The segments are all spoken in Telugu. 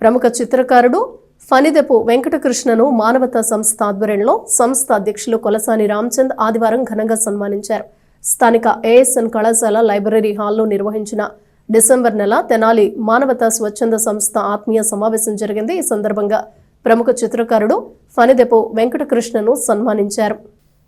ప్రముఖ చిత్రకారుడు ఫణిదెపు వెంకటకృష్ణను మానవతా సంస్థ ఆధ్వర్యంలో సంస్థ అధ్యక్షులు కొలసాని రామచంద్ ఆదివారం ఘనంగా సన్మానించారు. స్థానిక ఏఎస్ఎన్ కళాశాల లైబ్రరీ హాల్లో నిర్వహించిన డిసెంబర్ నెల తెనాలి మానవతా స్వచ్ఛంద సంస్థ ఆత్మీయ సమావేశం జరిగింది. ఈ సందర్భంగా ప్రముఖ చిత్రకారుడు ఫణిదెపు వెంకటకృష్ణను సన్మానించారు.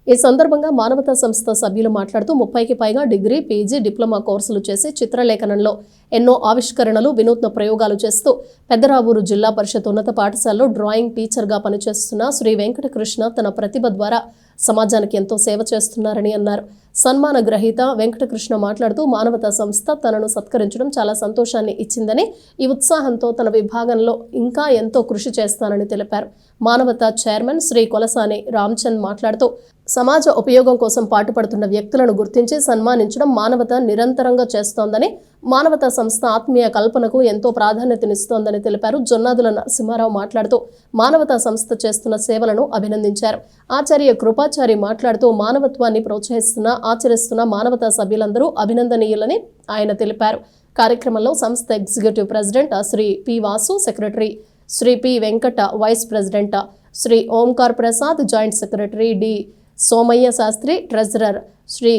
ఈ సందర్భంగా మానవతా సంస్థ సభ్యులు మాట్లాడుతూ 30కి పైగా డిగ్రీ, పీజీ, డిప్లొమా కోర్సులు చేసి చిత్రలేఖనంలో ఎన్నో ఆవిష్కరణలు, వినూత్న ప్రయోగాలు చేస్తూ పెద్దరావూరు జిల్లా పరిషత్ ఉన్నత పాఠశాలలో డ్రాయింగ్ టీచర్గా పనిచేస్తున్న శ్రీ వెంకటకృష్ణ తన ప్రతిభ ద్వారా సమాజానికి ఎంతో సేవ చేస్తున్నారని అన్నారు. సన్మాన గ్రహీత వెంకటకృష్ణ మాట్లాడుతూ మానవతా సంస్థ తనను సత్కరించడం చాలా సంతోషాన్ని ఇచ్చిందని, ఈ ఉత్సాహంతో తన విభాగంలో ఇంకా ఎంతో కృషి చేస్తానని తెలిపారు. మానవతా చైర్మన్ శ్రీ కొలసాని రామచంద్ మాట్లాడుతూ సమాజ ఉపయోగం కోసం పాటుపడుతున్న వ్యక్తులను గుర్తించి సన్మానించడం మానవత నిరంతరంగా చేస్తోందని, మానవతా సంస్థ ఆత్మీయ కల్పనకు ఎంతో ప్రాధాన్యతనిస్తోందని తెలిపారు. జొన్నాదుల నరసింహారావు మాట్లాడుతూ మానవతా సంస్థ చేస్తున్న సేవలను అభినందించారు. ఆచార్య కృపాచారి మాట్లాడుతూ మానవత్వాన్ని ప్రోత్సహిస్తున్న, ఆచరిస్తున్న మానవతా సభ్యులందరూ అభినందనీయులని ఆయన తెలిపారు. కార్యక్రమంలో సంస్థ executive president Shri P Vasu, secretary Shri P Venkata, vice president Shri Omkar Prasad, joint secretary D Somayya Sastry, treasurer Shri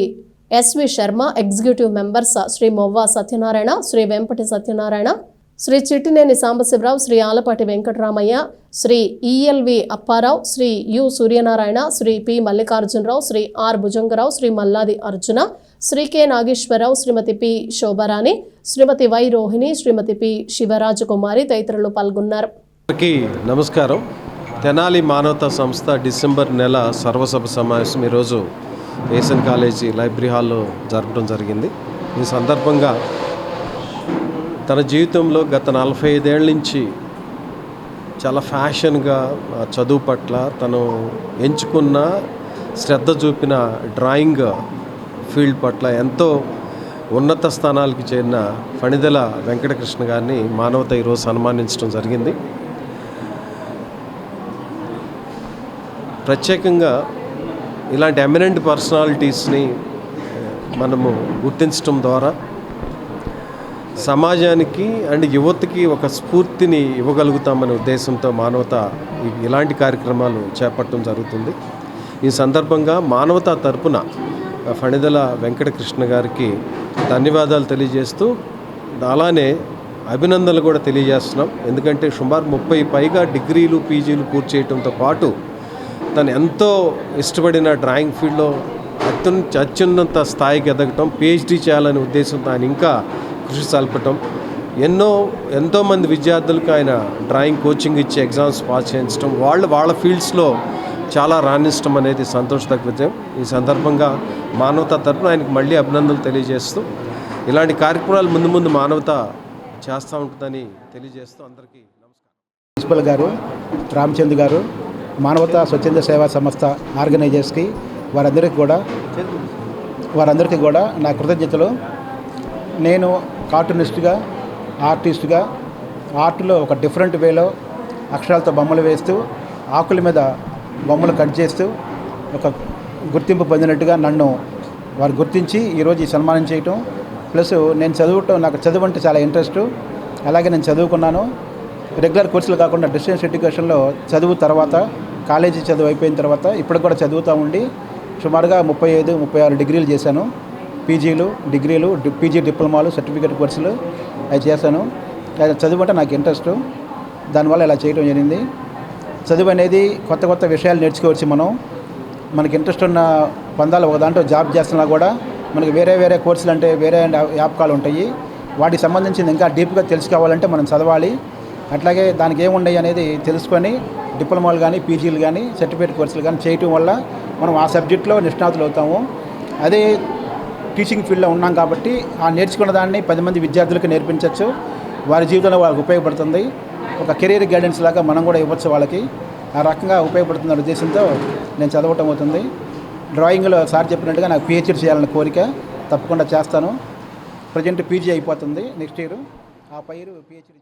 SV Sharma, executive members Shri Mowva Satyanarayana, Shri Vempati Satyanarayana, Shri Chittineni Sambasivarao, Shri Alapati Venkataramaiah, Shri ELV Apparao, Shri U Suryanarayana, Shri P Mallikarjunarao, Shri R Bhujangarao, Shri Malladi Arjuna, Shri K Nageswararao, Shrimati P Sobharani, Shrimati Y Rohini, Shrimati P Sivarajakumari తదితరులు పాల్గొన్నారు. నమస్కారం. తెనాలి మానవతా సంస్థ డిసెంబర్ నెల సర్వసభ సమావేశం ఈరోజు ఏఎస్ఎన్ కాలేజీ లైబ్రరీ హాల్లో జరపడం జరిగింది. ఈ సందర్భంగా తన జీవితంలో గత 45 ఏళ్ళ నుంచి చాలా ఫ్యాషన్గా చదువు పట్ల తను ఎంచుకున్న, శ్రద్ధ చూపిన డ్రాయింగ్ ఫీల్డ్ పట్ల ఎంతో ఉన్నత స్థానాలకు చేరిన ఫణిదెల వెంకటకృష్ణ గారిని మానవత ఈరోజు సన్మానించడం జరిగింది. ప్రత్యేకంగా ఇలాంటి ఎమినెంట్ పర్సనాలిటీస్ని మనము గుర్తించడం ద్వారా సమాజానికి అండ్ యువతకి ఒక స్ఫూర్తిని ఇవ్వగలుగుతామనే ఉద్దేశంతో మానవత ఇలాంటి కార్యక్రమాలు చేపట్టడం జరుగుతుంది. ఈ సందర్భంగా మానవత తరపున ఫణిదెల వెంకటకృష్ణ గారికి ధన్యవాదాలు తెలియజేస్తూ అలానే అభినందనలు కూడా తెలియజేస్తున్నాం. ఎందుకంటే సుమారు 30 పైగా డిగ్రీలు, పీజీలు పూర్తి చేయడంతో పాటు తను ఎంతో ఇష్టపడిన డ్రాయింగ్ ఫీల్డ్లో అత్యున్నత స్థాయికి ఎదగటం, పిహెచ్డీ చేయాలనే ఉద్దేశంతో ఆయన ఇంకా కృషి సల్పటం, ఎంతోమంది విద్యార్థులకు ఆయన డ్రాయింగ్ కోచింగ్ ఇచ్చి ఎగ్జామ్స్ పాస్ చేయించడం, వాళ్ళ ఫీల్డ్స్లో చాలా రాణించడం అనేది సంతోషదగ్గ విషయం. ఈ సందర్భంగా మానవత తరపున ఆయనకు మళ్ళీ అభినందనలు తెలియజేస్తూ ఇలాంటి కార్యక్రమాలు ముందు మానవత చేస్తూ ఉంటుందని తెలియజేస్తూ అందరికీ నమస్కారం. ప్రిన్సిపల్ గారు, రామచంద్ గారు, మానవతా స్వచ్ఛంద సేవా సంస్థ ఆర్గనైజర్స్కి వారందరికీ కూడా నా కృతజ్ఞతలు. నేను కార్టూనిస్ట్గా, ఆర్టిస్ట్గా ఆర్ట్లో ఒక డిఫరెంట్ వేలో అక్షరాలతో బొమ్మలు వేస్తూ, ఆకుల మీద బొమ్మలు కట్ చేస్తూ ఒక గుర్తింపు పొందినట్టుగా నన్ను వారు గుర్తించి ఈరోజు ఈ సన్మానం చేయటం, ప్లస్ నేను నాకు చదువు అంటే చాలా ఇంట్రెస్ట్. అలాగే నేను చదువుకున్నాను. రెగ్యులర్ కోర్సులు కాకుండా డిస్టెన్స్ ఎడ్యుకేషన్లో చదువు తర్వాత, కాలేజీ చదువు అయిపోయిన తర్వాత ఇప్పటికి కూడా చదువుతూ ఉండి సుమారుగా 35-36 డిగ్రీలు చేశాను. పీజీలు, డిగ్రీలు, పీజీ డిప్లొమాలు, సర్టిఫికేట్ కోర్సులు అవి చేశాను. చదువు అంటే నాకు ఇంట్రెస్ట్, దానివల్ల ఇలా చేయడం జరిగింది. చదువు అనేది కొత్త విషయాలు నేర్చుకోవచ్చు. మనకి ఇంట్రెస్ట్ ఉన్న పొందాలి. ఒక దాంట్లో జాబ్ చేస్తున్నా కూడా మనకి వేరే కోర్సులు అంటే వేరే వ్యాపకాలు ఉంటాయి. వాటికి సంబంధించింది ఇంకా డీప్గా తెలుసుకోవాలంటే మనం చదవాలి. అట్లాగే దానికి ఏముండయి అనేది తెలుసుకొని డిప్లొమాలు కానీ, పీజీలు కానీ, సర్టిఫికేట్ కోర్సులు కానీ చేయటం వల్ల మనం ఆ సబ్జెక్ట్లో నిష్ణాతులు అవుతాము. అదే టీచింగ్ ఫీల్డ్లో ఉన్నాం కాబట్టి ఆ నేర్చుకున్న దాన్ని 10 మంది విద్యార్థులకు నేర్పించవచ్చు. వారి జీవితంలో వాళ్ళకి ఉపయోగపడుతుంది. ఒక కెరీర్ గైడెన్స్ లాగా మనం కూడా ఇవ్వచ్చు వాళ్ళకి. ఆ రకంగా ఉపయోగపడుతున్న ఉద్దేశంతో నేను చదవటం అవుతుంది. డ్రాయింగ్లో సార్ చెప్పినట్టుగా నాకు పిహెచ్డీ చేయాలన్న కోరిక, తప్పకుండా చేస్తాను. ప్రజెంట్ పీజీ అయిపోతుంది నెక్స్ట్ ఇయర్. ఆ పైరు పిహెచ్డీ